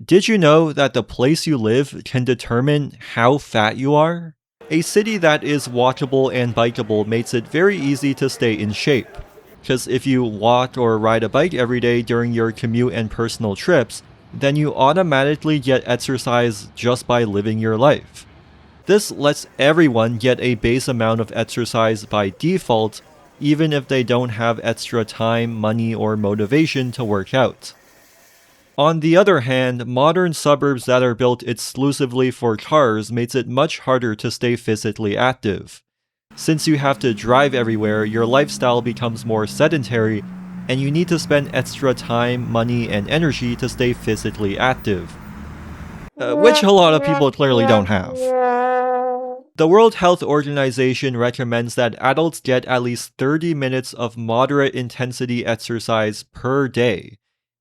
Did you know that the place you live can determine how fat you are? A city that is walkable and bikeable makes it very easy to stay in shape. Because if you walk or ride a bike every day during your commute and personal trips, then you automatically get exercise just by living your life. This lets everyone get a base amount of exercise by default, even if they don't have extra time, money, or motivation to work out. On the other hand, modern suburbs that are built exclusively for cars makes it much harder to stay physically active. Since you have to drive everywhere, your lifestyle becomes more sedentary, and you need to spend extra time, money, and energy to stay physically active. Which a lot of people clearly don't have. The World Health Organization recommends that adults get at least 30 minutes of moderate intensity exercise per day,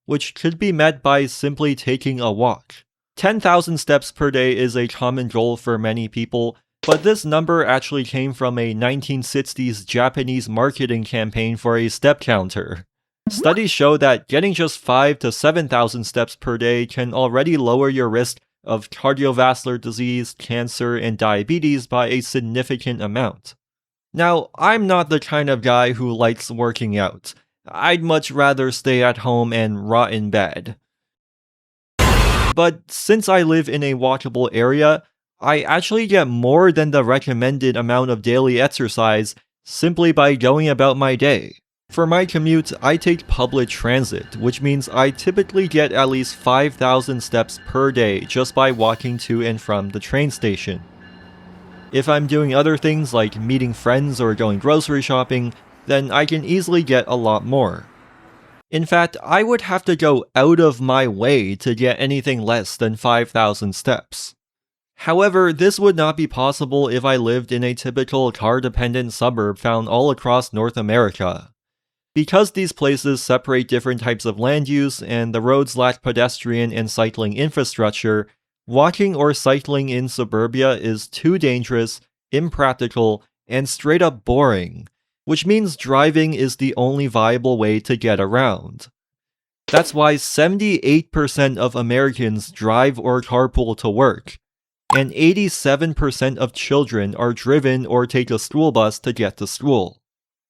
which could be met by simply taking a walk. 10,000 steps per day is a common goal for many people, but this number actually came from a 1960s Japanese marketing campaign for a step counter. Studies show that getting just 5,000 to 7,000 steps per day can already lower your risk of cardiovascular disease, cancer, and diabetes by a significant amount. Now, I'm not the kind of guy who likes working out. I'd much rather stay at home and rot in bed. But since I live in a walkable area, I actually get more than the recommended amount of daily exercise simply by going about my day. For my commute, I take public transit, which means I typically get at least 5,000 steps per day just by walking to and from the train station. If I'm doing other things like meeting friends or going grocery shopping, then I can easily get a lot more. In fact, I would have to go out of my way to get anything less than 5,000 steps. However, this would not be possible if I lived in a typical car-dependent suburb found all across North America. Because these places separate different types of land use and the roads lack pedestrian and cycling infrastructure, walking or cycling in suburbia is too dangerous, impractical, and straight up boring, which means driving is the only viable way to get around. That's why 78% of Americans drive or carpool to work, and 87% of children are driven or take a school bus to get to school.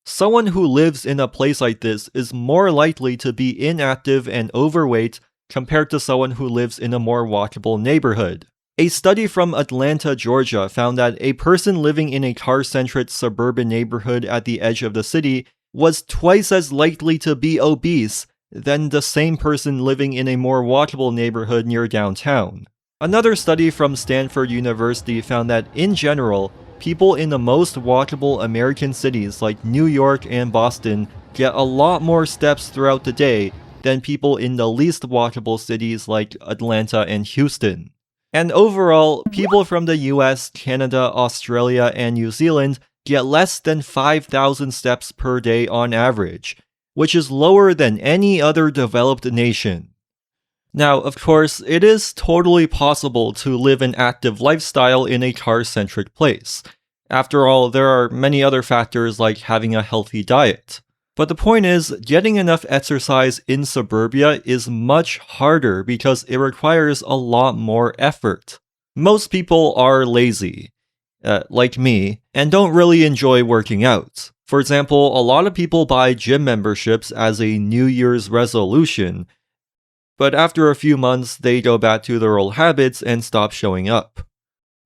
Someone who lives in a place like this is more likely to be inactive and overweight compared to someone who lives in a more walkable neighborhood. A study from Atlanta, Georgia found that a person living in a car-centric suburban neighborhood at the edge of the city was twice as likely to be obese than the same person living in a more walkable neighborhood near downtown. Another study from Stanford University found that, in general, people in the most walkable American cities like New York and Boston get a lot more steps throughout the day than people in the least walkable cities like Atlanta and Houston. And overall, people from the US, Canada, Australia, and New Zealand get less than 5,000 steps per day on average, which is lower than any other developed nation. Now, of course, it is totally possible to live an active lifestyle in a car-centric place. After all, there are many other factors like having a healthy diet. But the point is, getting enough exercise in suburbia is much harder because it requires a lot more effort. Most people are lazy, like me, and don't really enjoy working out. For example, a lot of people buy gym memberships as a New Year's resolution, but after a few months, they go back to their old habits and stop showing up.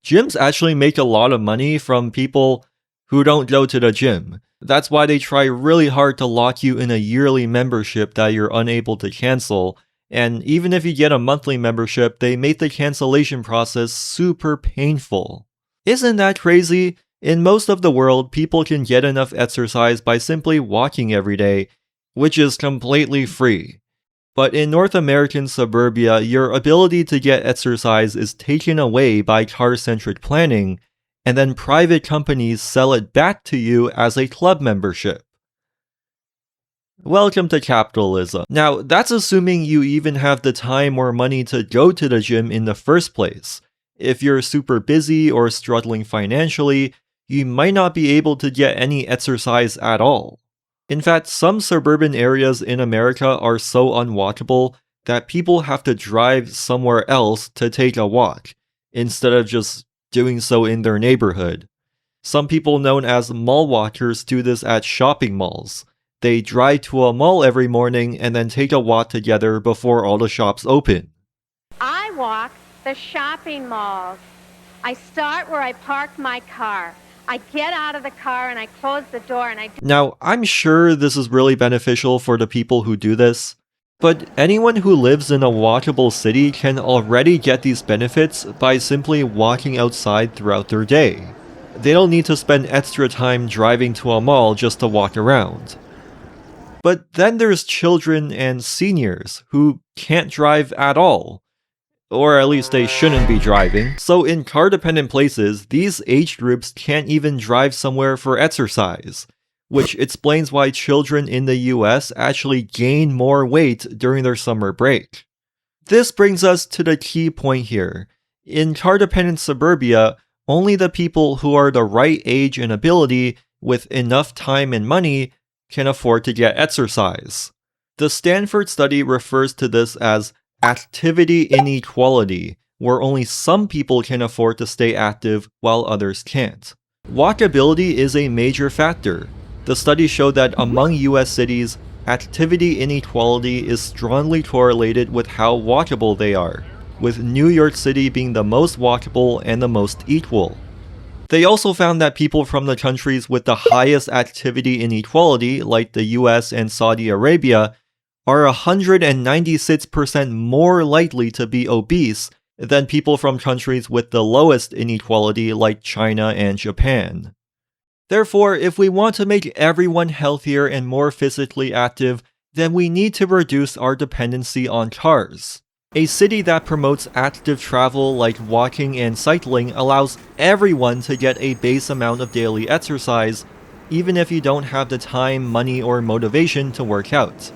Gyms actually make a lot of money from people who don't go to the gym. That's why they try really hard to lock you in a yearly membership that you're unable to cancel, and even if you get a monthly membership, they make the cancellation process super painful. Isn't that crazy? In most of the world, people can get enough exercise by simply walking every day, which is completely free. But in North American suburbia, your ability to get exercise is taken away by car-centric planning, and then private companies sell it back to you as a club membership. Welcome to capitalism. Now, that's assuming you even have the time or money to go to the gym in the first place. If you're super busy or struggling financially, you might not be able to get any exercise at all. In fact, some suburban areas in America are so unwalkable that people have to drive somewhere else to take a walk, instead of just doing so in their neighborhood. Some people known as mall walkers do this at shopping malls. They drive to a mall every morning and then take a walk together before all the shops open. I walk the shopping malls. I start where I park my car. I get out of the car and I close the door and Now, I'm sure this is really beneficial for the people who do this, but anyone who lives in a walkable city can already get these benefits by simply walking outside throughout their day. They don't need to spend extra time driving to a mall just to walk around. But then there's children and seniors who can't drive at all. Or at least they shouldn't be driving. So in car-dependent places, these age groups can't even drive somewhere for exercise, which explains why children in the US actually gain more weight during their summer break. This brings us to the key point here. In car-dependent suburbia, only the people who are the right age and ability with enough time and money can afford to get exercise. The Stanford study refers to this as activity inequality, where only some people can afford to stay active while others can't. Walkability is a major factor. The study showed that among US cities, activity inequality is strongly correlated with how walkable they are, with New York City being the most walkable and the most equal. They also found that people from the countries with the highest activity inequality, like the US and Saudi Arabia, are 196% more likely to be obese than people from countries with the lowest inequality like China and Japan. Therefore, if we want to make everyone healthier and more physically active, then we need to reduce our dependency on cars. A city that promotes active travel like walking and cycling allows everyone to get a base amount of daily exercise, even if you don't have the time, money, or motivation to work out.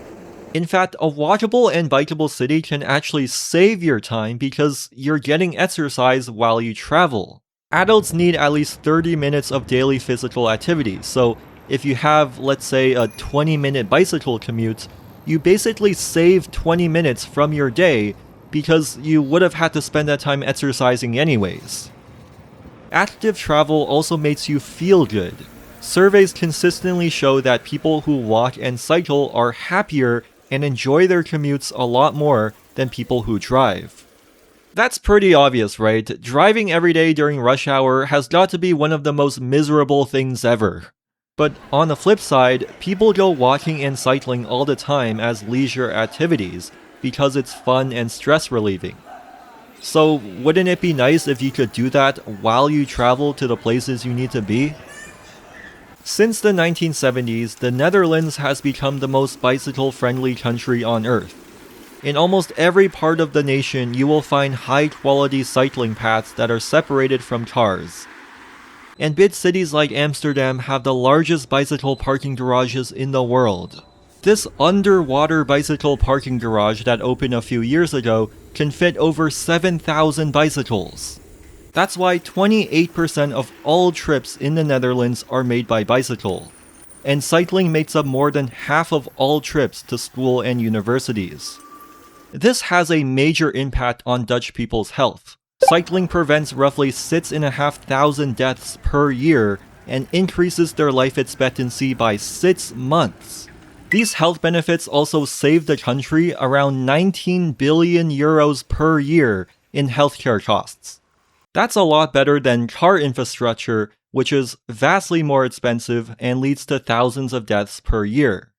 In fact, a walkable and bikeable city can actually save your time because you're getting exercise while you travel. Adults need at least 30 minutes of daily physical activity, so if you have, let's say, a 20-minute bicycle commute, you basically save 20 minutes from your day because you would have had to spend that time exercising anyways. Active travel also makes you feel good. Surveys consistently show that people who walk and cycle are happier and enjoy their commutes a lot more than people who drive. That's pretty obvious, right? Driving every day during rush hour has got to be one of the most miserable things ever. But on the flip side, people go walking and cycling all the time as leisure activities because it's fun and stress relieving. So wouldn't it be nice if you could do that while you travel to the places you need to be? Since the 1970s, the Netherlands has become the most bicycle-friendly country on Earth. In almost every part of the nation, you will find high-quality cycling paths that are separated from cars. And big cities like Amsterdam have the largest bicycle parking garages in the world. This underwater bicycle parking garage that opened a few years ago can fit over 7,000 bicycles. That's why 28% of all trips in the Netherlands are made by bicycle. And cycling makes up more than half of all trips to school and universities. This has a major impact on Dutch people's health. Cycling prevents roughly 6,500 deaths per year and increases their life expectancy by 6 months. These health benefits also save the country around 19 billion euros per year in healthcare costs. That's a lot better than car infrastructure, which is vastly more expensive and leads to thousands of deaths per year.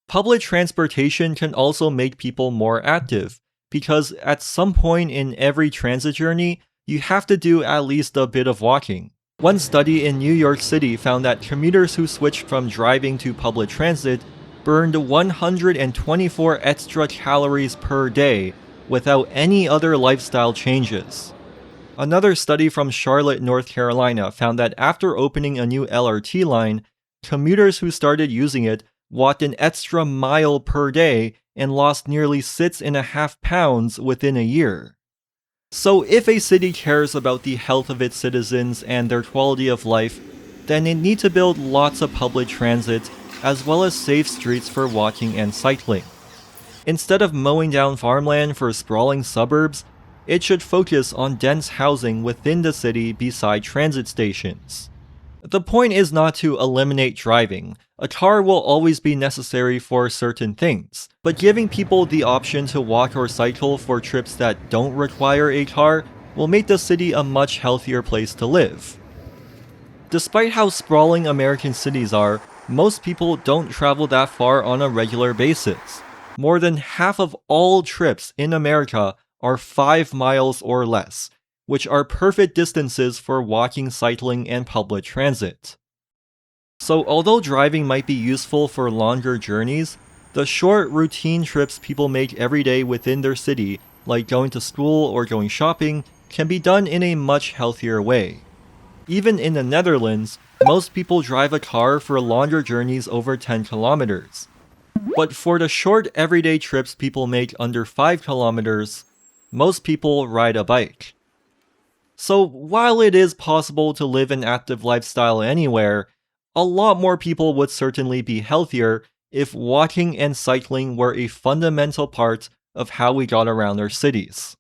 Public transportation can also make people more active, because at some point in every transit journey, you have to do at least a bit of walking. One study in New York City found that commuters who switched from driving to public transit burned 124 extra calories per day without any other lifestyle changes. Another study from Charlotte, North Carolina found that after opening a new LRT line, commuters who started using it walked an extra mile per day and lost nearly 6.5 pounds within a year. So if a city cares about the health of its citizens and their quality of life, then it needs to build lots of public transit as well as safe streets for walking and cycling. Instead of mowing down farmland for sprawling suburbs, it should focus on dense housing within the city beside transit stations. The point is not to eliminate driving. A car will always be necessary for certain things, but giving people the option to walk or cycle for trips that don't require a car will make the city a much healthier place to live. Despite how sprawling American cities are, most people don't travel that far on a regular basis. More than half of all trips in America are 5 miles or less, which are perfect distances for walking, cycling, and public transit. So although driving might be useful for longer journeys, the short routine trips people make every day within their city, like going to school or going shopping, can be done in a much healthier way. Even in the Netherlands, most people drive a car for longer journeys over 10 kilometers. But for the short everyday trips people make under 5 kilometers, most people ride a bike. So while it is possible to live an active lifestyle anywhere, a lot more people would certainly be healthier if walking and cycling were a fundamental part of how we got around our cities.